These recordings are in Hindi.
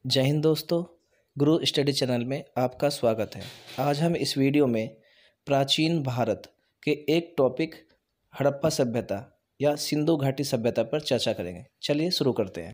जय हिंद दोस्तों, गुरु स्टडी चैनल में आपका स्वागत है। आज हम इस वीडियो में प्राचीन भारत के एक टॉपिक हड़प्पा सभ्यता या सिंधु घाटी सभ्यता पर चर्चा करेंगे। चलिए शुरू करते हैं।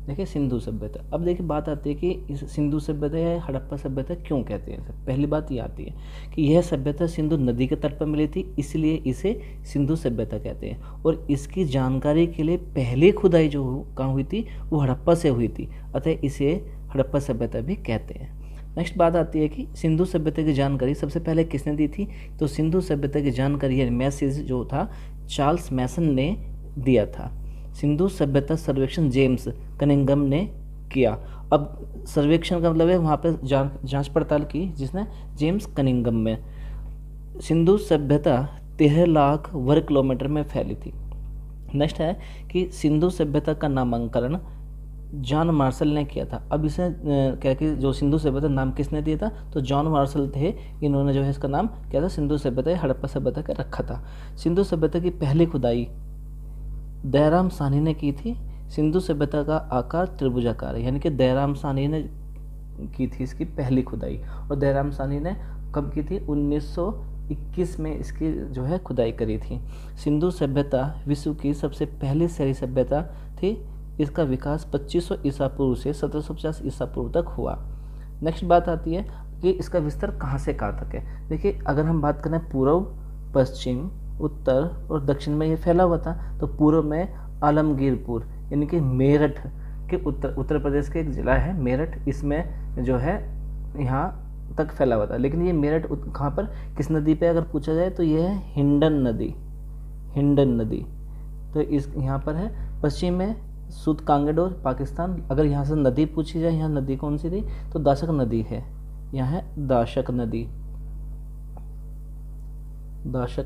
देखिए सिंधु सभ्यता। अब देखिए बात आती है कि इस सिंधु सभ्यता या हड़प्पा सभ्यता क्यों कहते हैं। पहली बात ये आती है कि यह सभ्यता सिंधु नदी के तट पर मिली थी, इसलिए इसे सिंधु सभ्यता कहते हैं। और इसकी जानकारी के लिए पहली खुदाई जो कहाँ हुई थी वो हड़प्पा से हुई थी, अतः इसे हड़प्पा सभ्यता भी कहते हैं। नेक्स्ट बात आती है कि सिंधु सभ्यता की जानकारी सबसे पहले किसने दी थी। तो सिंधु सभ्यता की जानकारी या मैसेज जो था चार्ल्स मैसन ने दिया था। सिंधु सभ्यता सर्वेक्षण जेम्स कनिंघम ने किया। अब सर्वेक्षण का मतलब है वहाँ पर जांच पड़ताल की जिसने जेम्स कनिंघम में। सिंधु सभ्यता 13 लाख वर्ग किलोमीटर में फैली थी। नेक्स्ट है कि सिंधु सभ्यता का नामकरण जॉन मार्शल ने किया था। अब इसे क्या कि जो सिंधु सभ्यता नाम किसने दिया था, तो जॉन मार्शल थे। इन्होंने जो है इसका नाम क्या था, सिंधु सभ्यता हड़प्पा सभ्यता का रखा था। सिंधु सभ्यता की पहली खुदाई दयाराम साहनी ने की थी। सिंधु सभ्यता का आकार त्रिभुजाकार है, यानी कि दयाराम साहनी ने की थी इसकी पहली खुदाई। और दयाराम साहनी ने कब की थी, 1921 में इसकी जो है खुदाई करी थी। सिंधु सभ्यता विश्व की सबसे पहली शहरी सभ्यता थी। इसका विकास 2500 ईसा पूर्व से 1750 ईसा पूर्व तक हुआ। नेक्स्ट बात आती है कि इसका विस्तार कहाँ से कहाँ तक है। देखिए अगर हम बात करें पूर्व, पश्चिम, उत्तर और दक्षिण में ये फैला हुआ था। तो पूर्व में आलमगीरपुर यानी कि मेरठ के उत्तर प्रदेश के एक ज़िला है मेरठ, इसमें जो है यहाँ तक फैला हुआ था। लेकिन ये मेरठ कहाँ पर, किस नदी पे अगर पूछा जाए तो ये है हिंडन नदी। तो इस यहाँ पर है। पश्चिम में सूत कांगेडोर पाकिस्तान। अगर यहाँ से नदी पूछी जाए, यहाँ नदी कौन सी थी, तो दाशक नदी है। यहाँ है दाशक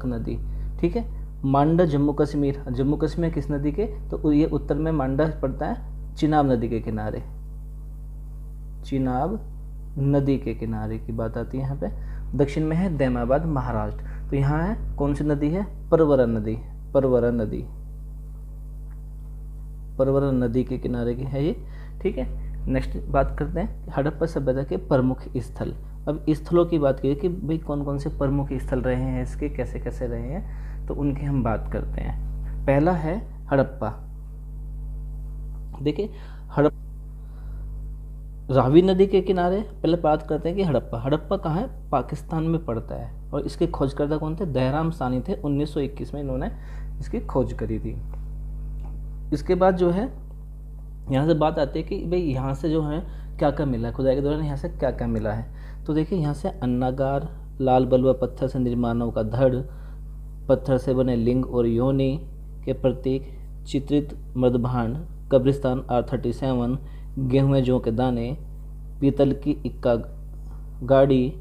नदी। ठीक है। मांडा जम्मू कश्मीर किस नदी के, तो ये उत्तर में मांडा पड़ता है चिनाब नदी के किनारे। चिनाब नदी के किनारे की बात आती है यहाँ पे। दक्षिण में है दैमाबाद महाराष्ट्र। तो यहाँ है कौन सी नदी है, परवरा नदी के किनारे की है ये। ठीक है। नेक्स्ट बात करते हैं हड़प्पा सभ्यता के प्रमुख स्थल। अब स्थलों की बात की कि भाई कौन कौन से प्रमुख स्थल रहे हैं इसके, कैसे कैसे रहे हैं, तो उनकी हम बात करते हैं। पहला है हड़प्पा। देखिए रावी नदी के किनारे पहले बात करते हैं कि हड़प्पा कहाँ है, पाकिस्तान में पड़ता है। और इसके खोजकर्ता कौन थे, दयाराम साहनी थे। 1921 में इन्होंने इसकी खोज करी थी। इसके बाद जो है यहाँ से बात आती है कि भाई यहाँ से जो है क्या क्या मिला है, खुदाई के दौरान यहाँ से क्या क्या मिला है। तो देखिए यहाँ से अन्नागार, लाल बलुआ पत्थर से निर्माणों का धड़, पत्थर से बने लिंग और योनि के प्रतीक, चित्रित मृदभांड, कब्रिस्तान R37, गेहूं जौ के दाने, पीतल की इक्का गाड़ी,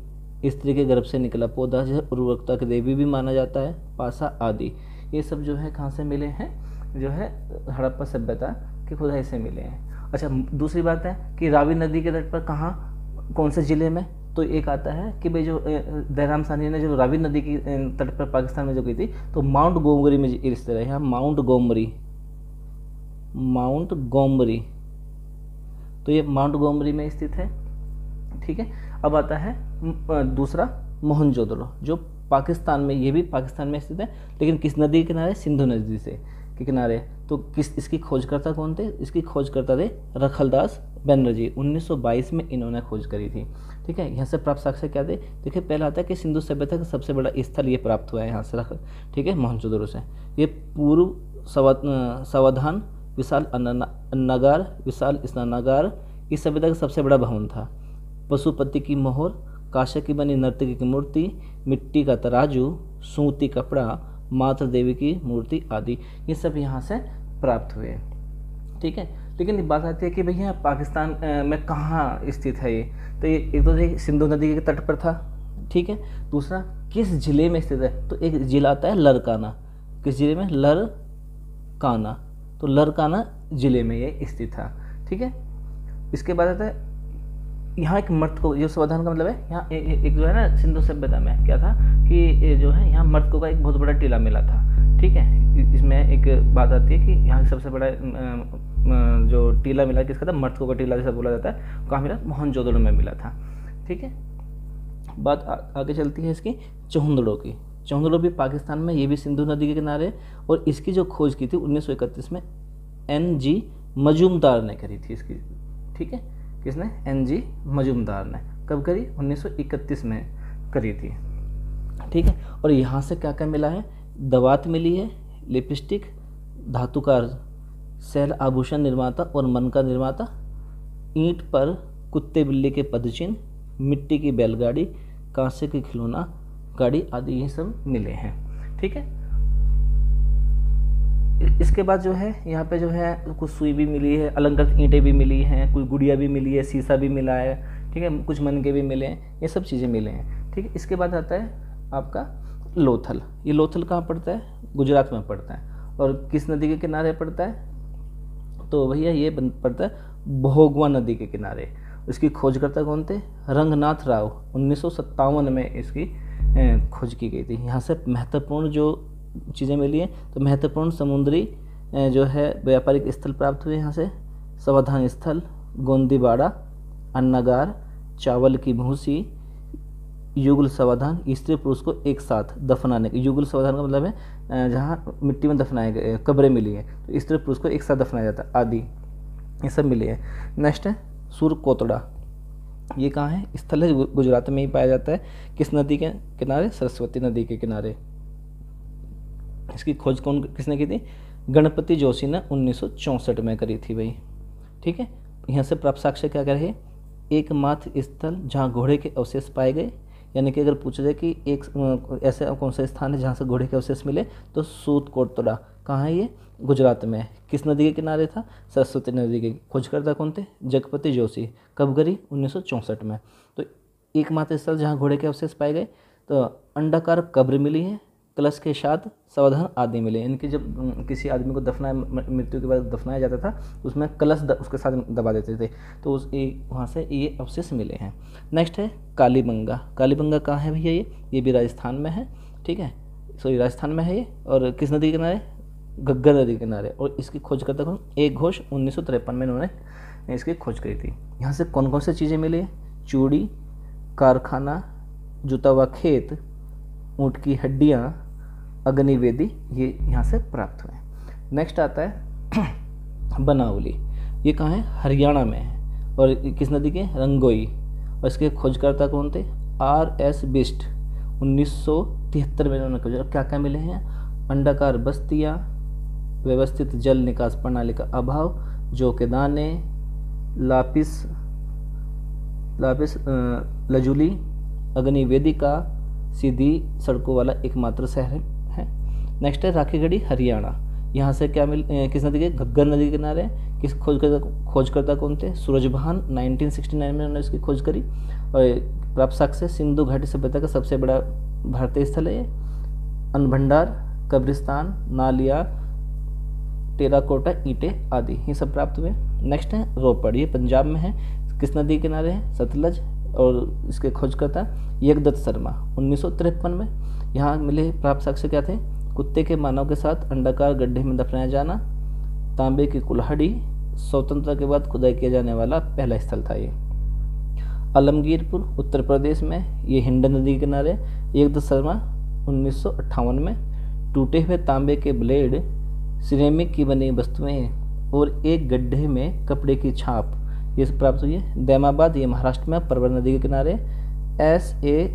स्त्री के गर्भ से निकला पौधा जिसे उर्वरकता की देवी भी माना जाता है, पासा आदि। ये सब जो है कहाँ से मिले हैं, जो है हड़प्पा सभ्यता की खुदाई से मिले हैं। अच्छा, दूसरी बात है कि रावी नदी के तट पर कहाँ, कौन से ज़िले में, तो एक आता है कि भाई जो दयाराम साहनी ने जो रावी नदी की तट पर पाकिस्तान में जो की थी, तो माउंट गोमरी में इस तरह यहाँ माउंट गोमरी, तो ये माउंट गोमरी में स्थित है। ठीक है। अब आता है दूसरा मोहनजोदड़ो, जो पाकिस्तान में, ये भी पाकिस्तान में स्थित है, लेकिन किस नदी के किनारे, सिंधु नदी से के किनारे। तो इसकी खोजकर्ता कौन थे, इसकी खोजकर्ता थे रखलदास बनर्जी। 1922 में इन्होंने खोज करी थी। ठीक है। यहाँ से प्राप्त साक्ष्य क्या थे, देखिए पहला आता है कि सिंधु सभ्यता का सबसे बड़ा स्थल ये प्राप्त हुआ है यहाँ से ठीक है, मोहनजोदड़ो से। ये पूर्व सावधान, विशाल अन्नागार, विशाल स्नानागार, इस सभ्यता का सबसे बड़ा भवन था। पशुपति की मोहर, कांस्य की बनी नर्तकी की मूर्ति, मिट्टी का तराजू, सूती कपड़ा, माता देवी की मूर्ति आदि, ये सब यहाँ से प्राप्त हुए। ठीक है। लेकिन बात आती है कि भैया पाकिस्तान में कहाँ स्थित है ये, तो ये एक तो सिंधु नदी के तट पर था। ठीक है। दूसरा किस जिले में स्थित है, तो एक जिला आता है लरकाना। किस जिले में, लरकाना। तो लरकाना जिले में ये स्थित था। ठीक है। इसके बाद आता है यहाँ एक मर्तको, जो समाधान का मतलब है यहाँ एक जो है ना सिंधु सभ्यता में क्या था कि जो है यहाँ मर्तको का एक बहुत बड़ा टीला मिला था। ठीक है। इसमें एक बात आती है कि यहाँ सबसे बड़ा जो टीला मिला किसका था, मर्तकों का टीला जैसा बोला जाता है, कहाँ मिला, मोहनजोदड़ो में मिला था। ठीक है, बात आगे चलती है इसकी चहुंदड़ो की। चहुंदड़ो भी पाकिस्तान में, ये भी सिंधु नदी के किनारे, और इसकी जो खोज की थी 1931 में NG मजूमदार ने करी थी इसकी। ठीक है, किसने, NG मजूमदार ने। कब करी, 1931 में करी थी। ठीक है, और यहाँ से क्या क्या मिला है, दवात मिली है, लिपस्टिक, धातुकार, शैल आभूषण निर्माता और मन का निर्माता, ईंट पर कुत्ते बिल्ली के पदचिन्ह, मिट्टी की बैलगाड़ी, कांसे की खिलौना गाड़ी आदि, ये सब मिले हैं। ठीक है, इसके बाद जो है यहाँ पे जो है कुछ सुई भी मिली है, अलंकृत ईंटें भी मिली हैं, कुछ गुड़िया भी मिली है, शीशा भी मिला है। ठीक है, कुछ मनके भी मिले हैं, ये सब चीज़ें मिले हैं। ठीक है, इसके बाद आता है आपका लोथल। ये लोथल कहाँ पड़ता है, गुजरात में पड़ता है, और किस नदी के किनारे पड़ता है, तो भैया ये पड़ता है भोगवा नदी के किनारे। इसकी खोजकर्ता कौन थे, रंगनाथ राव। 1957 में इसकी खोज की गई थी। यहाँ से महत्वपूर्ण जो चीज़ें मिली हैं, तो महत्वपूर्ण समुद्री जो है व्यापारिक स्थल प्राप्त हुए यहाँ से, सावधान स्थल, गोंदीबाड़ा, अन्नागार, चावल की भूसी, युगल सावधान, स्त्री पुरुष को एक साथ दफनाने के, युगल सावधान का मतलब है जहाँ मिट्टी में दफनाए गए कब्रें मिली हैं, तो स्त्री पुरुष को एक साथ दफनाया जाता आदि, ये सब मिले हैं। नेक्स्ट है सुरकोतड़ा। ये कहाँ है, स्थल है गुजरात में ही पाया जाता है। किस नदी के किनारे, सरस्वती नदी के किनारे। इसकी खोज कौन किसने की थी, गणपति जोशी ने 1964 में करी थी भाई। ठीक है, यहाँ से प्राप्त साक्ष्य क्या कह रहे हैं, एकमात्र स्थल जहाँ घोड़े के अवशेष पाए गए, यानी कि अगर पूछा जाए कि एक ऐसा कौन सा स्थान है जहाँ से घोड़े के अवशेष मिले, तो सूरकोतड़ा। कहाँ है ये, गुजरात में है। किस नदी के किनारे था, सरस्वती नदी के। खोजकर्ता कौन थे, जगपति जोशी। कब करी, 1964 में। तो एकमात्र स्थल जहाँ घोड़े के अवशेष पाए गए, तो अंडाकार कब्र मिली है, कलश के साथ सावधान आदि मिले। इनके जब किसी आदमी को दफनाया, मृत्यु के बाद दफनाया जाता था, तो उसमें कलश उसके साथ दबा देते थे, तो उस वहाँ से ये अवशेष मिले हैं। नेक्स्ट है कालीबंगा। कालीबंगा कहाँ है भैया, ये भी राजस्थान में है। ठीक है, सॉरी राजस्थान में है ये, और किस नदी के किनारे, घग्गर नदी के किनारे। और इसकी खोज करता कौन, एक घोष। 1953 में इन्होंने इसकी खोज करी थी। यहाँ से कौन कौन सी चीज़ें मिली है, चूड़ी, कारखाना, जुता हुआ खेत, ऊँट की हड्डियाँ, अग्निवेदी, ये यहाँ से प्राप्त हुए। नेक्स्ट आता है बनावली। ये कहाँ है, हरियाणा में है, और किस नदी के, रंगोई। और इसके खोजकर्ता कौन थे, RS बिस्ट। 1973 में इन्होंने खोजा। क्या क्या मिले हैं, अंडाकार बस्तियाँ, व्यवस्थित जल निकास प्रणाली का अभाव, जौ के दाने, लापिस लजुली, अग्निवेदिका, सीधी सड़कों वाला एकमात्र शहर है। नेक्स्ट है राखीगढ़ी, हरियाणा। यहाँ से क्या किस नदी के, घग्गर नदी के किनारे। किस खोजकर्ता कौन थे, सूरजभान। 1969 में उन्होंने इसकी खोज करी। और प्राप्त साक्ष्य, सिंधु घाटी सभ्यता का सबसे बड़ा भारतीय स्थल है ये। अन्न भंडार, कब्रिस्तान, नालिया, टेराकोटा, ईंटें आदि, ये सब प्राप्त हुए। नेक्स्ट है रोपड़। ये पंजाब में है। किस नदी के किनारे है, सतलज। और इसके खोजकर्ता यज्ञदत्त शर्मा। 1953 में यहाँ मिले प्राप्त साक्ष्य क्या थे, कुत्ते के मानव के साथ अंडाकार गड्ढे में दफनाया जाना, तांबे की कुल्हाड़ी, स्वतंत्रता के बाद खुदाई किया जाने वाला पहला स्थल था ये। आलमगीरपुर, उत्तर प्रदेश में, ये हिंड नदी के किनारे। यज्ञदत्त शर्मा 1958 में। टूटे हुए तांबे के ब्लेड, सिरेमिक की बनी वस्तुएं और एक गड्ढे में कपड़े की छाप, ये प्राप्त हुई है। दैमाबाद, ये महाराष्ट्र में, परवर नदी के किनारे। S.A.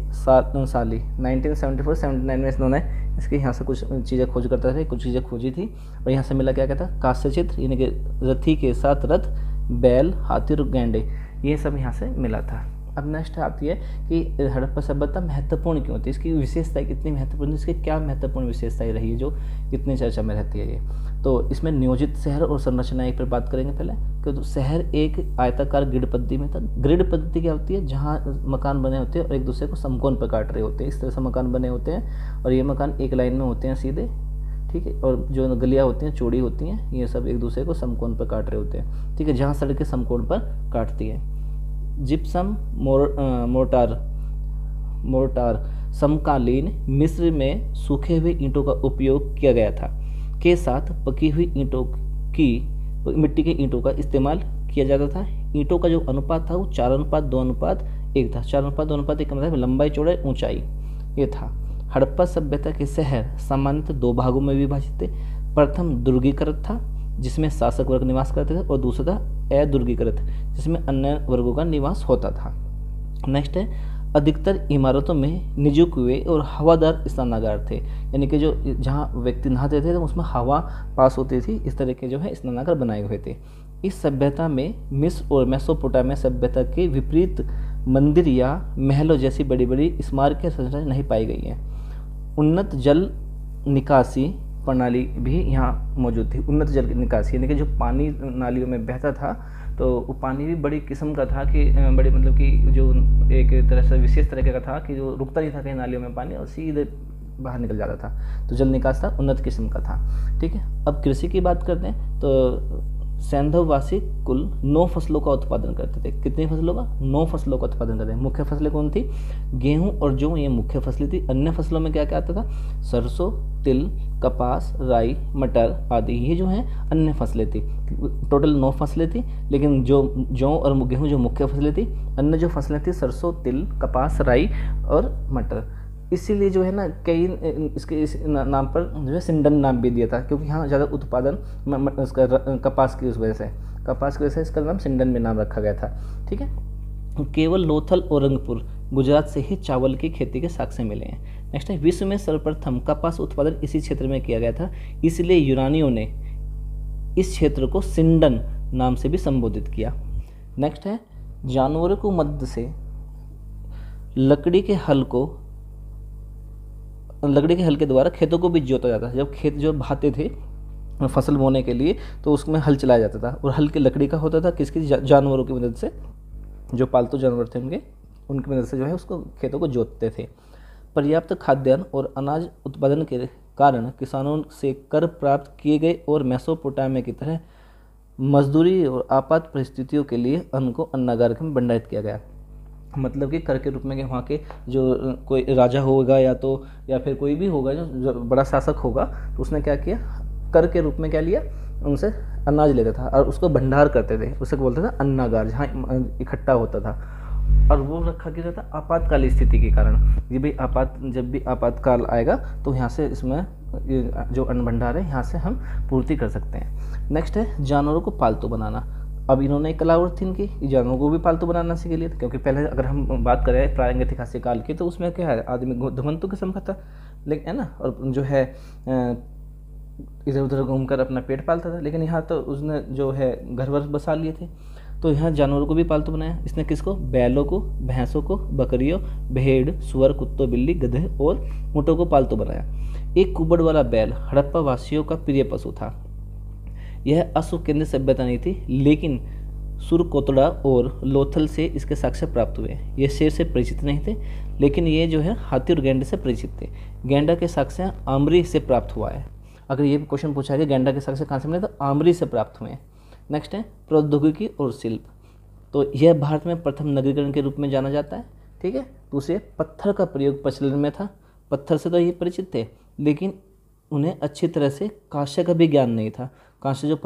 साली 1974-79 में इन्होंने इसके यहाँ से कुछ चीज़ें खोज करते थे, कुछ चीज़ें खोजी थी। और यहाँ से मिला क्या कहता, कांस्य चित्र, यानी कि रथी के साथ रथ, बैल, हाथी और गैंडे, ये सब यहाँ से मिला था। अब नेक्स्ट आती है कि हड़प्पा सभ्यता महत्वपूर्ण क्यों थी, इसकी विशेषताएं कितनी महत्वपूर्ण, इसकी क्या महत्वपूर्ण विशेषताएं रही है जो इतनी चर्चा में रहती है ये। तो इसमें नियोजित शहर और संरचना एक पर बात करेंगे पहले। कि तो शहर एक आयताकार ग्रिड पद्धति में था। ग्रिड पद्धति क्या होती है, जहाँ मकान बने होते हैं और एक दूसरे को समकोण पर काट रहे होते हैं, इस तरह से मकान बने होते हैं, और ये मकान एक लाइन में होते हैं सीधे। ठीक है, और जो गलियाँ होती हैं, चौड़ी होती हैं, ये सब एक दूसरे को समकोण पर काट रहे होते हैं। ठीक है, जहाँ सड़कें समकोण पर काटती है। जिप्सम मोर्टार समकालीन मिस्र में सूखे हुए ईंटों का उपयोग किया गया था, के साथ पकी हुई ईंटों की तो मिट्टी के ईंटों का इस्तेमाल किया जाता था। ईंटों का जो अनुपात था वो 4:2:1 था। 4:2:1 का मतलब लंबाई चौड़ाई ऊंचाई ये था। हड़प्पा सभ्यता के शहर सामान्यतः 2 भागों में विभाजित थे। प्रथम दुर्गीकृत था जिसमें शासक वर्ग निवास करते थे, और दूसरा था अदुर्गीकृत जिसमें अन्य वर्गों का निवास होता था। नेक्स्ट है, अधिकतर इमारतों में निजी कुएं और हवादार स्नानागार थे, यानी कि जो जहाँ व्यक्ति नहाते थे तो उसमें हवा पास होती थी, इस तरह के जो है स्नानागार बनाए हुए थे। इस सभ्यता में मिस्र और मेसोपोटामिया सभ्यता के विपरीत मंदिर या महलों जैसी बड़ी बड़ी स्मारक संरचनाएं नहीं पाई गई हैं। उन्नत जल निकासी प्रणाली भी यहाँ मौजूद थी। उन्नत जल निकासी यानी कि जो पानी नालियों में बहता था तो वो पानी भी बड़ी किस्म का था कि बड़ी मतलब कि जो एक तरह से विशेष तरीके का था कि जो रुकता नहीं था कहीं नालियों में पानी और सीधे बाहर निकल जाता था। तो जल निकास था उन्नत किस्म का था। ठीक है, अब कृषि की बात करते हैं तो सैंधववासी कुल 9 फसलों का उत्पादन करते थे। कितनी फसलों का? 9 फसलों का उत्पादन करते हैं। मुख्य फसलें कौन थी? गेहूं और जौ, ये मुख्य फसलें थी। अन्य फसलों में क्या क्या आता था? सरसों, तिल, कपास, राई, मटर आदि, ये जो हैं अन्य फसलें थी। टोटल 9 फसलें थी, लेकिन जो जौ और गेहूं जो मुख्य फसलें थी, अन्य जो फसलें थी सरसों, तिल, कपास, राई और मटर। इसीलिए जो है ना कई इसके इस नाम पर जो है सिंडन नाम भी दिया था, क्योंकि यहाँ ज़्यादा उत्पादन उसका कपास की वजह से इसका नाम सिंडन में नाम रखा गया था। ठीक है, केवल लोथल और रंगपुर गुजरात से ही चावल की खेती के साक्ष्य मिले हैं। नेक्स्ट है, विश्व में सर्वप्रथम कपास उत्पादन इसी क्षेत्र में किया गया था, इसलिए यूनानियों ने इस क्षेत्र को सिंडन नाम से भी संबोधित किया। नेक्स्ट है, जानवरों को मध्य से लकड़ी के हल के द्वारा खेतों को भी जोता जाता था। जब खेत जो भाते थे फसल बोने के लिए तो उसमें हल चलाया जाता था, और हल की लकड़ी का होता था किसकी? जानवरों की मदद से, जो पालतू जानवर थे उनकी मदद से जो है उसको खेतों को जोतते थे। पर्याप्त खाद्यान्न और अनाज उत्पादन के कारण किसानों से कर प्राप्त किए गए और मेसोपोटामिया की तरह मजदूरी और आपात परिस्थितियों के लिए अन्न को अन्नागार में भंडारित किया गया। मतलब कि कर के रूप में कि वहाँ के जो कोई राजा होगा या फिर कोई भी होगा जो बड़ा शासक होगा, तो उसने क्या किया? कर के रूप में क्या लिया? उनसे अनाज लेता था और उसको भंडार करते थे, उसे बोलते थे अन्नागार, जहाँ इकट्ठा होता था। और वो रखा गया था आपातकालीन स्थिति के कारण। ये भी जब भी आपातकाल आएगा तो यहाँ से इसमें जो अन्न भंडार है यहाँ से हम पूर्ति कर सकते हैं। नेक्स्ट है, जानवरों को पालतू बनाना। अब इन्होंने एक कला और थी इनकी, जानवरों को भी पालतू बनाना सीख लिया था, क्योंकि पहले अगर हम बात करें प्रागैतिहासिक काल की तो उसमें क्या है, आदमी घुमंतु किस्म का था, लेकिन है ना, और जो है इधर उधर घूमकर अपना पेट पालता था। लेकिन यहाँ तो उसने जो है घर वर बसा लिए थे, तो यहाँ जानवरों को भी पालतू बनाया। इसने किसको? बैलों को, भैंसों को, बकरियों, भेड़, सुअर, कुत्तों, बिल्ली, गधे और ऊँटों को पालतू बनाया। एक कुबड़ वाला बैल हड़प्पा वासियों का प्रिय पशु था। यह अश्व केंद्रित सभ्यता नहीं थी, लेकिन सुरकोतड़ा और लोथल से इसके साक्ष्य प्राप्त हुए। ये शेर से परिचित नहीं थे, लेकिन ये जो है हाथी और गैंडे से परिचित थे। गैंडा के साक्ष्य आमरी से प्राप्त हुआ है। अगर ये क्वेश्चन पूछा गया गैंडा के साक्ष्य कहाँ से मिले, तो आमरी से प्राप्त हुए हैं। नेक्स्ट है, प्रौद्योगिकी और शिल्प। तो यह भारत में प्रथम नगरीकरण के रूप में जाना जाता है। ठीक है, दूसरे, पत्थर का प्रयोग प्रचलन में था। पत्थर से तो ये परिचित थे, लेकिन उन्हें अच्छी तरह से कांस्य का भी ज्ञान नहीं था। कांस्य जो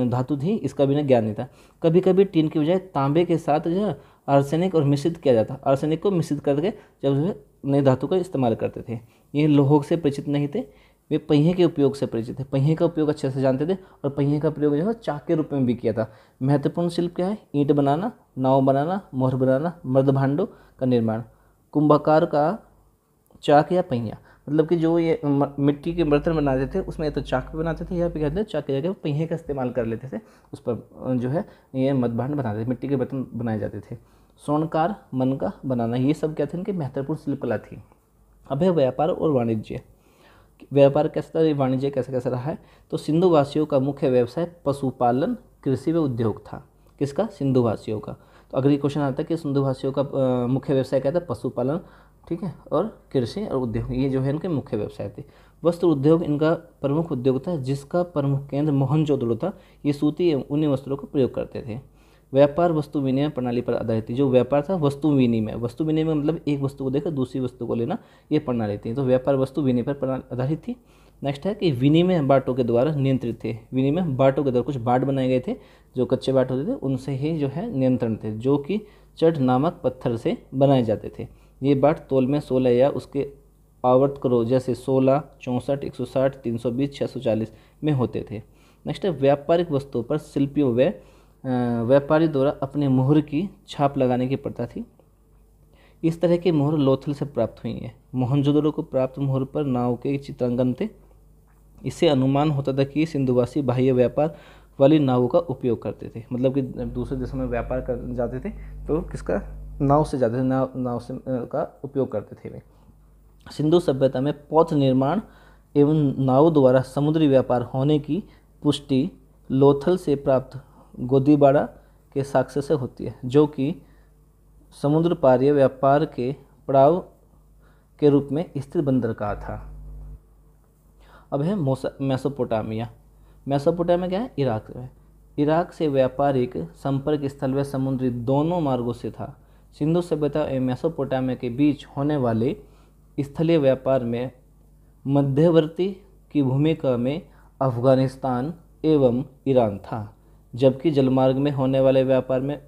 धातु थी इसका भी ज्ञान नहीं था। कभी कभी टीन की बजाय तांबे के साथ जो है आर्सेनिक और मिश्रित किया जाता। आर्सेनिक को मिश्रित करके जब जो है नई धातु का इस्तेमाल करते थे। ये लोहों से परिचित नहीं थे, वे पहिए के उपयोग से परिचित थे। पहिए का उपयोग अच्छे से जानते थे, और पहिए का प्रयोग जो है चाक के रूप में भी किया था। महत्वपूर्ण शिल्प क्या है? ईंट बनाना, नाव बनाना, मोहर बनाना, मर्द भांडों का निर्माण। कुंभकार का चाक या पहिया, मतलब कि जो ये मिट्टी के बर्तन बनाते थे उसमें या तो चाक पे बनाते थे, या फिर कहते हैं चाक की जगह पहिए का इस्तेमाल कर लेते थे, उस पर जो है ये मदभांड बनाते थे, मिट्टी के बर्तन बनाए जाते थे। स्वर्णकार, मन का बनाना, ये सब क्या थे? इनकी महत्वपूर्ण शिल्पकला थी। अब है व्यापार और वाणिज्य। व्यापार कैसा था, वाणिज्य कैसा रहा है? तो सिंधु वासियों का मुख्य व्यवसाय पशुपालन, कृषि व उद्योग था। किसका? सिंधु वासियों का। तो अगर ये क्वेश्चन आता है कि सिंधु वासियों का मुख्य व्यवसाय क्या था? पशुपालन, ठीक है, और कृषि और उद्योग, ये जो है इनके मुख्य व्यवसाय थे। वस्त्र उद्योग इनका प्रमुख उद्योग था, जिसका प्रमुख केंद्र मोहनजोदड़ो था। ये सूती एवं ऊनी वस्त्रों का प्रयोग करते थे। व्यापार वस्तु विनिमय प्रणाली पर आधारित थी। जो व्यापार था वस्तु विनिमय मतलब एक वस्तु को देकर दूसरी वस्तु को लेना, ये प्रणाली थी। तो व्यापार वस्तु विनिमय पर प्रणाली आधारित थी। नेक्स्ट है कि विनिमय बाटों के द्वारा नियंत्रित थे। विनिमय बाटों के द्वारा कुछ बाट बनाए गए थे, जो कच्चे बाट होते थे उनसे ही जो है नियंत्रण थे, जो कि चट नामक पत्थर से बनाए जाते थे। ये बाट तौल में 16 या उसके आवर्त करो जैसे 16, 64, 160, 320, 640 में होते थे। नेक्स्ट है व्यापारिक वस्तुओं पर शिल्पियों व व्यापारी द्वारा अपने मुहर की छाप लगाने की प्रथा थी। इस तरह की मुहर लोथल से प्राप्त हुई है। मोहनजोदड़ो को प्राप्त मुहर पर नाव के चित्रांकन थे। इससे अनुमान होता था कि सिंधुवासी बाह्य व्यापार वाली नावों का उपयोग करते थे, मतलब कि दूसरे देशों में व्यापार कर जाते थे तो किसका, नाव से जाते थे, नाव से का उपयोग करते थे वे। सिंधु सभ्यता में पौध निर्माण एवं नाव द्वारा समुद्री व्यापार होने की पुष्टि लोथल से प्राप्त गोदीबाड़ा के साक्ष्य से होती है, जो कि समुद्र पारीय व्यापार के पड़ाव के रूप में स्थित बंदरगाह था। अब है मेसोपोटामिया। मेसोपोटामिया क्या है, इराक है। इराक से व्यापारिक संपर्क स्थल व समुद्री दोनों मार्गों से था। सिंधु सभ्यता एवं मेसोपोटामिया के बीच होने वाले स्थलीय व्यापार में मध्यवर्ती की भूमिका में अफगानिस्तान एवं ईरान था, जबकि जलमार्ग में होने वाले व्यापार में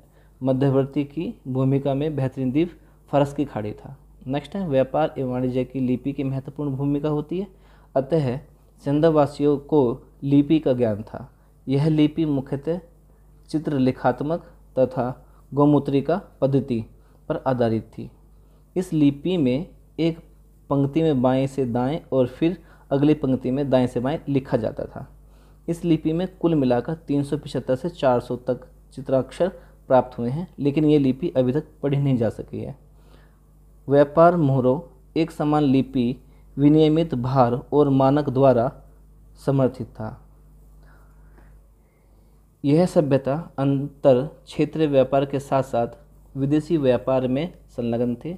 मध्यवर्ती की भूमिका में बेहतरीन द्वीप फारस की खाड़ी था। नेक्स्ट है व्यापार एवं वाणिज्य की लिपि की महत्वपूर्ण भूमिका होती है। अतः सिंधवासियों को लिपि का ज्ञान था। यह लिपि मुख्यतः चित्रलेखात्मक तथा गोमूत्रिका पद्धति पर आधारित थी। इस लिपि में एक पंक्ति में बाएं से दाएं और फिर अगली पंक्ति में दाएं से बाएं लिखा जाता था। इस लिपि में कुल मिलाकर 375 से 400 तक चित्राक्षर प्राप्त हुए हैं, लेकिन ये लिपि अभी तक पढ़ी नहीं जा सकी है। व्यापार मोहरों एक समान लिपि विनियमित भार और मानक द्वारा समर्थित था। यह सभ्यता अंतर क्षेत्रीय व्यापार के साथ साथ विदेशी व्यापार में संलग्न थे।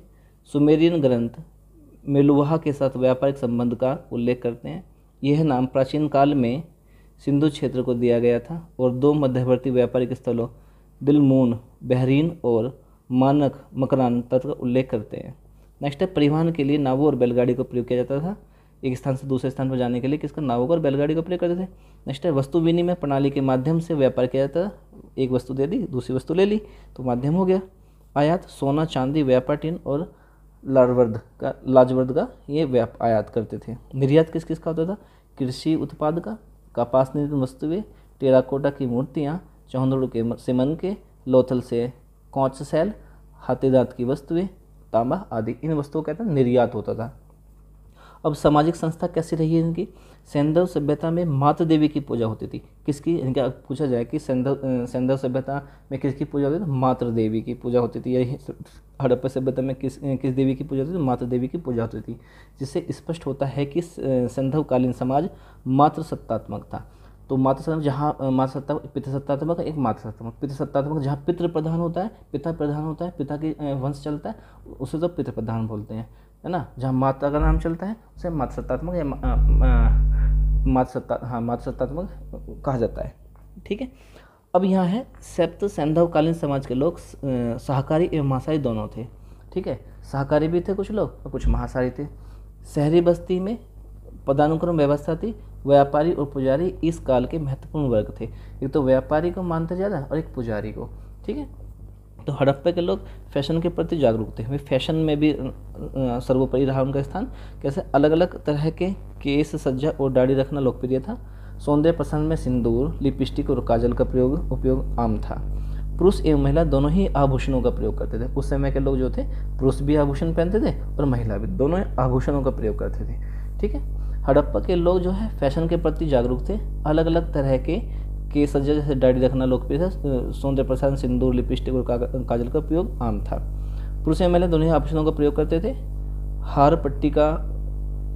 सुमेरियन ग्रंथ मेलुवाह के साथ व्यापारिक संबंध का उल्लेख करते हैं। यह नाम प्राचीन काल में सिंधु क्षेत्र को दिया गया था और दो मध्यवर्ती व्यापारिक स्थलों दिलमून बहरीन और मानक मकरान तट का उल्लेख करते हैं। नेक्स्ट है परिवहन के लिए नावों और बैलगाड़ी का प्रयोग किया जाता था। एक स्थान से दूसरे स्थान पर जाने के लिए किसका, नावों और बैलगाड़ी का प्रयोग करते थे। नेक्स्ट है वस्तु विनिमय प्रणाली के माध्यम से व्यापार किया जाता था। एक वस्तु दे दी, दूसरी वस्तु ले ली तो माध्यम हो गया। आयात सोना चांदी व्यापार टिन और लाजवर्द का ये आयात करते थे। निर्यात किस किस का होता था, कृषि उत्पाद का, कपास निर्मित वस्तुएं, टेराकोटा की मूर्तियाँ, चौंदड़ू के सिमन के, लोथल से कौच सैल, हाथीदांत की वस्तुएं, तांबा आदि, इन वस्तुओं का निर्यात होता था। अब सामाजिक संस्था कैसी रही है इनकी। सैंधव सभ्यता में मातृ देवी की पूजा होती थी। किसकी, इनका पूछा जाए कि सैंधव सभ्यता में किसकी पूजा होती थी, मातृ देवी की पूजा होती थी। यही हड़प्पा सभ्यता में किस देवी की पूजा होती थी, मातृ देवी की पूजा होती थी, जिससे स्पष्ट होता है कि सैंधवकालीन समाज मातृसत्तात्मक था। तो मातृसत्तात्मक जहाँ पितृसत्तात्मक एक मातृसत्तात्मक, पितृसत्तात्मक जहाँ पितृ प्रधान होता है, पिता प्रधान होता है, पिता की वंश चलता है, उसे तो पितृ प्रधान बोलते हैं, है ना। जहाँ माता का नाम चलता है उसे मातृसत्तात्मक या मातृसत्तात्मक कहा जाता है। ठीक है। अब यहाँ है सप्त सैंधवकालीन समाज के लोग शाकाहारी एवं मांसाहारी दोनों थे। ठीक है, शाकाहारी भी थे कुछ लोग और कुछ मांसाहारी थे। शहरी बस्ती में पदानुक्रम व्यवस्था थी। व्यापारी और पुजारी इस काल के महत्वपूर्ण वर्ग थे। एक तो व्यापारी को मानते ज़्यादा और एक पुजारी को। ठीक है, तो हड़प्पा के लोग फैशन के प्रति जागरूक थे। वे फैशन में भी सर्वोपरि रहा उनका स्थान। कैसे, अलग अलग तरह के केस सज्जा और दाढ़ी रखना लोकप्रिय था। सौंदर्य प्रसाधन में सिंदूर, लिपस्टिक और काजल का उपयोग आम था। पुरुष एवं महिला दोनों ही आभूषणों का प्रयोग करते थे। उस समय के लोग जो थे, पुरुष भी आभूषण पहनते थे और महिला भी, दोनों आभूषणों का प्रयोग करते थे। ठीक है, हड़प्पा के लोग जो है फैशन के प्रति जागरूक थे। अलग अलग तरह के सज्जा जैसे दाढ़ी रखना लोकप्रिय था। सौंदर्य प्रसाधन, सिंदूर, लिपस्टिक और काजल का प्रयोग आम था। पुरुष एवं महिला दोनों ही आभूषणों का प्रयोग करते थे। हार पट्टी का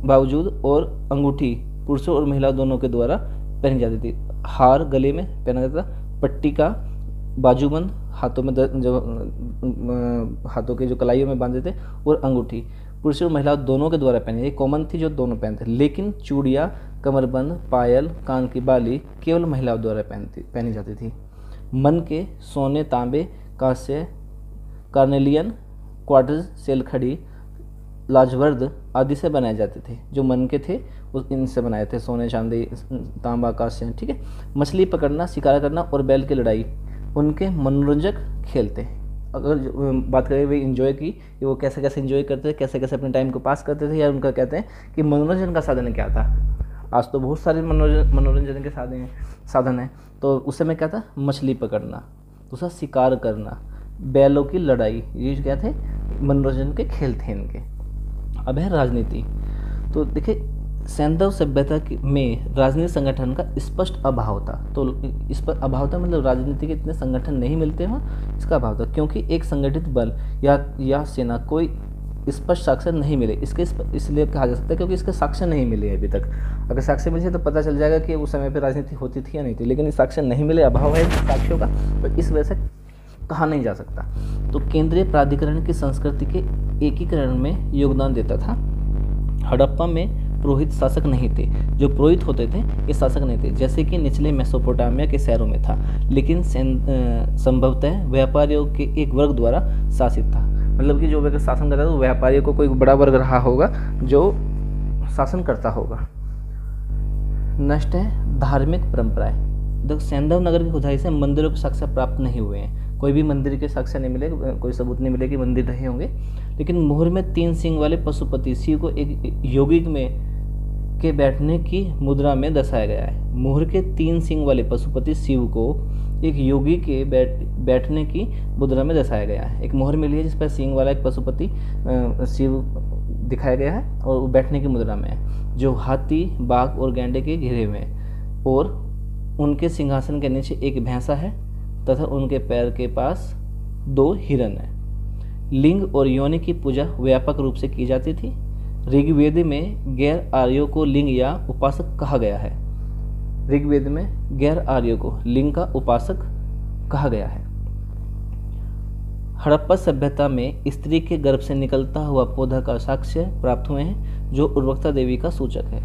बावजूद और अंगूठी पुरुषों और महिला दोनों के द्वारा पहनी जाती थी। हार गले में पहना जाता था, पट्टी का बाजूबंद हाथों में हाथों के जो कलाइयों में बांधते थे, और अंगूठी पुरुषों और महिला दोनों के द्वारा पहनी, ये कॉमन थी जो दोनों पहनते। लेकिन चूड़ियाँ, कमरबंद, पायल, कान की बाली केवल महिलाओं द्वारा पहनी जाती थी। मन के सोने, तांबे, कांस्य, कार्नेलियन, क्वार्ट्ज, सेलखड़ी, लाजवर्द आदि से बनाए जाते थे। जो मन के थे उस इनसे बनाए थे, सोने, चांदी, तांबा, कांस्य, ठीक है। मछली पकड़ना, शिकार करना और बैल की लड़ाई उनके मनोरंजक खेल थे। अगर बात करें भाई इन्जॉय की, कि वो कैसे कैसे इन्जॉय करते थे, कैसे कैसे अपने टाइम को पास करते थे, या उनका कहते हैं कि मनोरंजन का साधन क्या था। आज तो बहुत सारे मनोरंजन के साधन हैं। तो उस समय क्या था, मछली पकड़ना, दूसरा शिकार करना, बैलों की लड़ाई, ये क्या थे, मनोरंजन के खेल थे इनके। अब है राजनीति। तो देखिए सैंधव सभ्यता में राजनीतिक संगठन का स्पष्ट अभाव था। तो इस पर अभाव था मतलब राजनीति के इतने संगठन नहीं मिलते वहाँ, इसका अभाव था, क्योंकि एक संगठित बल या सेना कोई स्पष्ट साक्ष्य नहीं मिले। इसलिए कहा जा सकता है क्योंकि इसके साक्ष्य नहीं मिले अभी तक। अगर साक्ष्य मिले तो पता चल जाएगा कि उस समय पर राजनीति होती थी या नहीं थी, लेकिन साक्ष्य नहीं मिले, अभाव है साक्ष्यों का, तो इस वजह से कहा नहीं जा सकता। तो केंद्रीय प्राधिकरण की संस्कृति के एकीकरण में योगदान देता था। हड़प्पा में पुरोहित शासक नहीं थे। जो पुरोहित होते थे ये शासक नहीं थे, जैसे कि निचले मेसोपोटामिया के शहरों में था, लेकिन संभवतः व्यापारियों के एक वर्ग द्वारा शासित था। मतलब कि जो व्यक्ति शासन करता था तो व्यापारियों को कोई बड़ा वर्ग रहा होगा जो शासन करता होगा। नेक्स्ट है धार्मिक परंपराएं। तो सैंधव नगर की खुदाई से मंदिरों के साक्ष्य प्राप्त नहीं हुए हैं। कोई भी मंदिर के साक्ष्य नहीं मिले, कोई सबूत नहीं मिले कि मंदिर रहे होंगे। लेकिन मोहर में 3 सिंह वाले पशुपति शिव को एक यौगिक में के बैठने की मुद्रा में दर्शाया गया है। मोहर के 3 सिंह वाले पशुपति शिव को एक योगी के बैठने की मुद्रा में दर्शाया गया है। एक मोहर मिली है जिस पर सिंह वाला एक पशुपति शिव दिखाया गया है और वो बैठने की मुद्रा में है, जो हाथी, बाघ और गैंडे के घेरे हुए हैं, और उनके सिंहासन के नीचे एक भैंसा है तथा उनके पैर के पास 2 हिरन हैं। लिंग और योनि की पूजा व्यापक रूप से की जाती थी। ऋग्वेद में गैर आर्यों को लिंग या उपासक कहा गया है। ऋग्वेद में गैर आर्यों को लिंग का उपासक कहा गया है। हड़प्पा सभ्यता में स्त्री के गर्भ से निकलता हुआ पौधा का साक्ष्य प्राप्त हुए हैं, जो उर्वरकता देवी का सूचक है।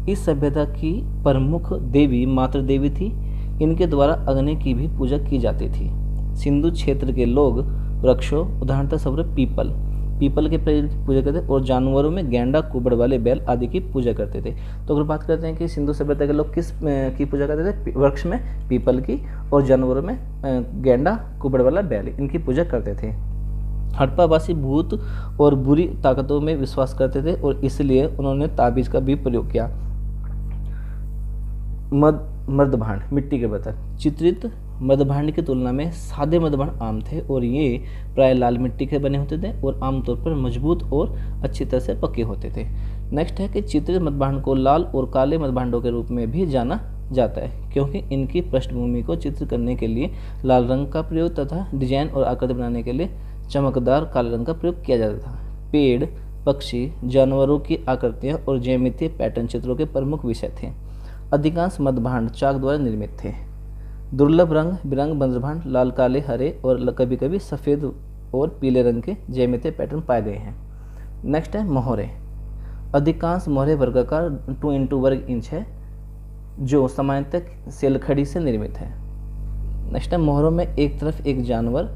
इस सभ्यता की प्रमुख देवी मातृ देवी थी। इनके द्वारा अग्नि की भी पूजा की जाती थी। सिंधु क्षेत्र के लोग वृक्षों, उदाहरणतः सब पीपल के पेड़ की पूजा करते और जानवरों में गेंडा, कुबड़ वाले बैल आदि की पूजा करते थे। तो अगर बात करते हैं कि सिंधु सभ्यता के लोग किस की पूजा करते थे, वृक्ष में पीपल की और जानवरों में गेंडा, कुबड़ वाला बैल, इनकी पूजा करते थे। हड़प्पावासी भूत और बुरी ताकतों में विश्वास करते थे और इसलिए उन्होंने ताबीज का भी प्रयोग किया। मर्दभांड, मिट्टी के बर्तन। चित्रित मर्दभांड की तुलना में सादे मर्दभांड आम थे और ये प्राय लाल मिट्टी के बने होते थे और आमतौर पर मजबूत और अच्छी तरह से पके होते थे। नेक्स्ट है कि चित्रित मर्दभांड को लाल और काले मर्दभांडों के रूप में भी जाना जाता है, क्योंकि इनकी पृष्ठभूमि को चित्र करने के लिए लाल रंग का प्रयोग तथा डिजाइन और आकृति बनाने के लिए चमकदार काले रंग का प्रयोग किया जाता था। पेड़, पक्षी, जानवरों की आकृतियाँ और ज्यामितीय पैटर्न चित्रों के प्रमुख विषय थे। अधिकांश मर्दभांड चाक द्वारा निर्मित थे। दुर्लभ रंग बिरंग मर्दभांड लाल, काले, हरे और कभी कभी सफ़ेद और पीले रंग के ज्यामितीय पैटर्न पाए गए हैं। नेक्स्ट है मोहरे। अधिकांश मोहरे वर्गाकार 2x2 वर्ग इंच है, जो सामान्यतः सेलखड़ी से निर्मित है। नेक्स्ट है मोहरों में एक तरफ एक जानवर,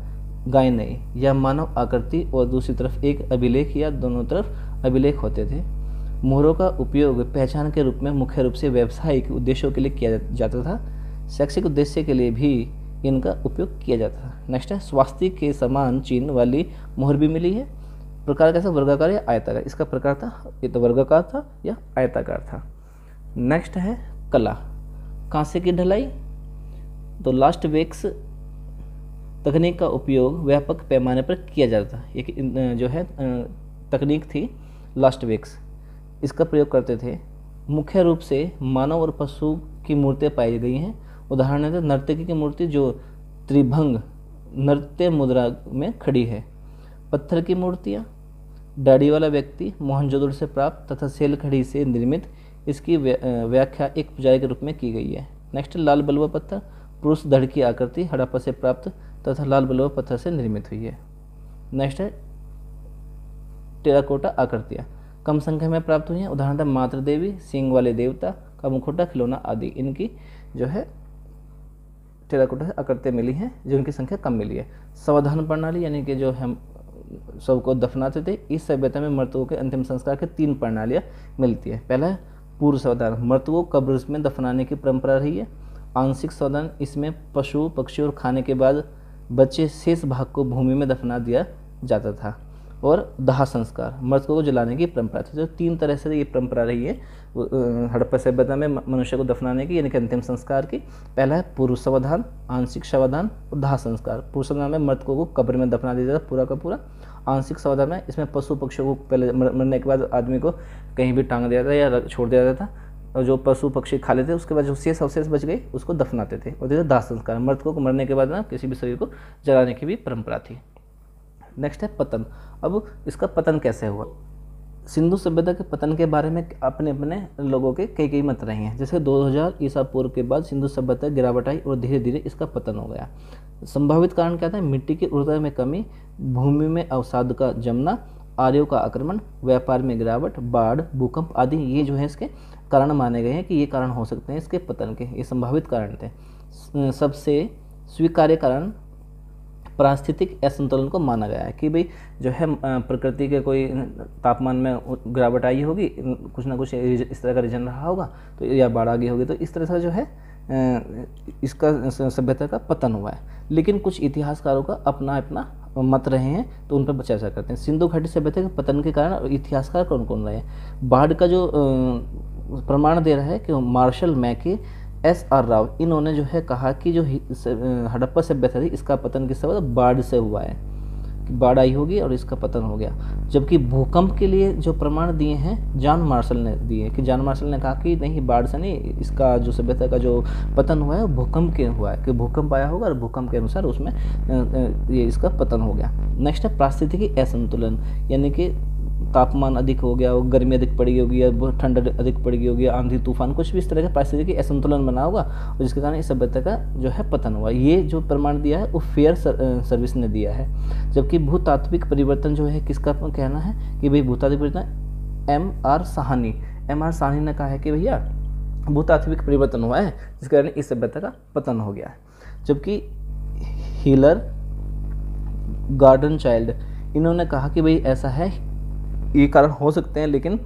गाय नई या मानव आकृति और दूसरी तरफ एक अभिलेख या दोनों तरफ अभिलेख होते थे। मोहरों का उपयोग पहचान के रूप में मुख्य रूप से व्यावसायिक उद्देश्यों के लिए किया जाता था। शैक्षिक उद्देश्य के लिए भी इनका उपयोग किया जाता था। नेक्स्ट है स्वास्तिक के समान चिन्ह वाली मोहर भी मिली है। प्रकार कैसा, वर्गाकार या आयताकार। इसका प्रकार था, ये तो वर्गाकार था या आयताकार था। नेक्स्ट है कला, कांसे की ढलाई। तो लास्ट वेक्स तकनीक का उपयोग व्यापक पैमाने पर किया जाता था। एक जो है तकनीक थी लास्ट वेक्स, इसका प्रयोग करते थे। मुख्य रूप से मानव और पशु की मूर्तियाँ पाई गई हैं। उदाहरण है नर्तकी की मूर्ति जो त्रिभंग नृत्य मुद्रा में खड़ी है। पत्थर की मूर्तियाँ, दाढ़ी वाला व्यक्ति मोहनजोदड़ो से प्राप्त तथा सेलखड़ी से निर्मित, इसकी व्याख्या एक पुजारी के रूप में की गई है। नेक्स्ट लाल बलुआ पत्थर, पुरुष धड़ की आकृति हड़प्पा से प्राप्त तथा लाल बलुआ पत्थर से निर्मित हुई है। नेक्स्ट है टेराकोटा आकृतियाँ, कम संख्या में प्राप्त हुई हैं। उदाहरणतः मातृ देवी, सिंह वाले देवता का मुखौटा, खिलौना आदि, इनकी जो है टेराकोटा आकृतियाँ मिली हैं जिनकी संख्या कम मिली है। समाधान प्रणाली यानी कि जो हम सबको दफनाते थे, इस सभ्यता में मृतकों के अंतिम संस्कार के 3 प्रणालियाँ मिलती है। पहला है पूर्व समाधान, मृतकों को कब्र में दफनाने की परंपरा रही है। आंशिक समाधान, इसमें पशु पक्षी और खाने के बाद बचे शेष भाग को भूमि में दफना दिया जाता था। और दाह संस्कार, मृतकों को जलाने की परंपरा थी। तो 3 तरह से ये परंपरा रही है हड़प्पा सभ्यता में मनुष्य को दफनाने की, यानी कि अंतिम संस्कार की। पहला है पूर्व समाधान, आंशिक समाधान और दाह संस्कार। पूर्व समाधान में मृतकों को कब्र में दफना दिया जाता पूरा का पूरा। आंशिक समाधान में इसमें पशु पक्षियों को पहले मरने के बाद आदमी को कहीं भी टांग दिया जाता या छोड़ दिया जाता, और जो पशु पक्षी खा लेते उसके बाद जो शेष अवशेष बच गए उसको दफनाते थे। और जैसे दाह संस्कार, मृतकों को मरने के बाद ना किसी भी शरीर को जलाने की भी परंपरा थी। नेक्स्ट है पतन। अब इसका पतन कैसे हुआ? सिंधु सभ्यता के पतन के बारे में अपने अपने लोगों के कई मत रहे हैं। जैसे 2000 ईसा पूर्व के बाद सिंधु सभ्यता गिरावट आई और धीरे धीरे इसका पतन हो गया। संभावित कारण क्या था? मिट्टी की उर्वरता में कमी, भूमि में अवसाद का जमना, आर्यों का आक्रमण, व्यापार में गिरावट, बाढ़, भूकंप आदि ये जो है इसके कारण माने गए हैं कि ये कारण हो सकते हैं इसके पतन के। ये संभावित कारण थे। सबसे स्वीकार्य कारण पारिस्थितिक असंतुलन को माना गया है कि भाई जो है प्रकृति के कोई तापमान में गिरावट आई होगी, कुछ ना कुछ इस तरह का रीजन रहा होगा तो, या बाढ़ आ गई होगी, तो इस तरह से जो है इसका सभ्यता का पतन हुआ है। लेकिन कुछ इतिहासकारों का अपना अपना मत रहे हैं, तो उन पर चर्चा करते हैं। सिंधु घाटी सभ्यता के पतन के कारण इतिहासकार कौन कौन रहे हैं? बाढ़ का जो प्रमाण दे रहा है कि मार्शल मैके, SR राव, इन्होंने जो है कहा कि जो हड़प्पा सभ्यता थी इसका पतन किससे हुआ? बाढ़ से हुआ है, कि बाढ़ आई होगी और इसका पतन हो गया। जबकि भूकंप के लिए जो प्रमाण दिए हैं जॉन मार्शल ने दिए, कि जॉन मार्शल ने कहा कि नहीं, बाढ़ से नहीं, इसका जो सभ्यता का जो पतन हुआ है वो भूकंप के हुआ है, कि भूकंप आया होगा और भूकंप के अनुसार उसमें ये इसका पतन हो गया। नेक्स्ट है पारिस्थितिकी असंतुलन, यानी कि तापमान अधिक हो गया, गर्मी अधिक पड़ गई होगी या ठंड अधिक पड़ गई होगी, आंधी तूफान, कुछ भी इस तरह का पारिस्थितिकी असंतुलन बना होगा और जिसके कारण इस सभ्यता का जो है पतन हुआ। ये जो प्रमाण दिया है वो फेयर सर्विस ने दिया है। जबकि भूतात्विक परिवर्तन जो है किसका कहना है कि भाई भूतात्विक परिवर्तन MR साहनी ने कहा है कि भैया भूतात्विक परिवर्तन हुआ है जिसके कारण इस सभ्यता का पतन हो गया है। जबकि हीलर, गार्डन चाइल्ड, इन्होंने कहा कि भाई ऐसा है, ये कारण हो सकते हैं, लेकिन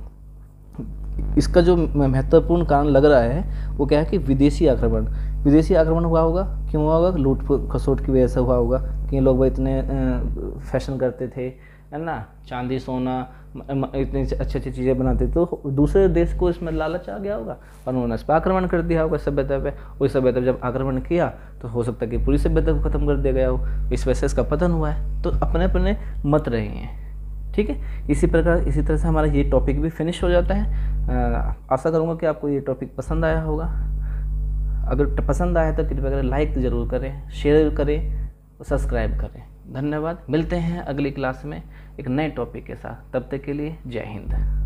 इसका जो महत्वपूर्ण कारण लग रहा है वो क्या है कि विदेशी आक्रमण हुआ होगा। क्यों हुआ होगा? लूट खसोट की वजह से हुआ होगा कि लोग वो इतने फैशन करते थे, है ना, चांदी सोना, इतनी अच्छी अच्छी चीज़ें बनाते थे, तो दूसरे देश को इसमें लालच आ गया होगा और उन्होंने इस पर आक्रमण कर दिया होगा सभ्यता पे। वही सभ्यता जब आक्रमण किया तो हो सकता है कि पूरी सभ्यता को ख़त्म कर दिया गया हो, इस वजह से इसका पतन हुआ है। तो अपने अपने मत रहे हैं, ठीक है। इसी तरह से हमारा ये टॉपिक भी फिनिश हो जाता है। आशा करूँगा कि आपको ये टॉपिक पसंद आया होगा। अगर पसंद आया तो कृपया करें लाइक ज़रूर करें, शेयर करें और सब्सक्राइब करें। धन्यवाद। मिलते हैं अगली क्लास में एक नए टॉपिक के साथ। तब तक के लिए जय हिंद।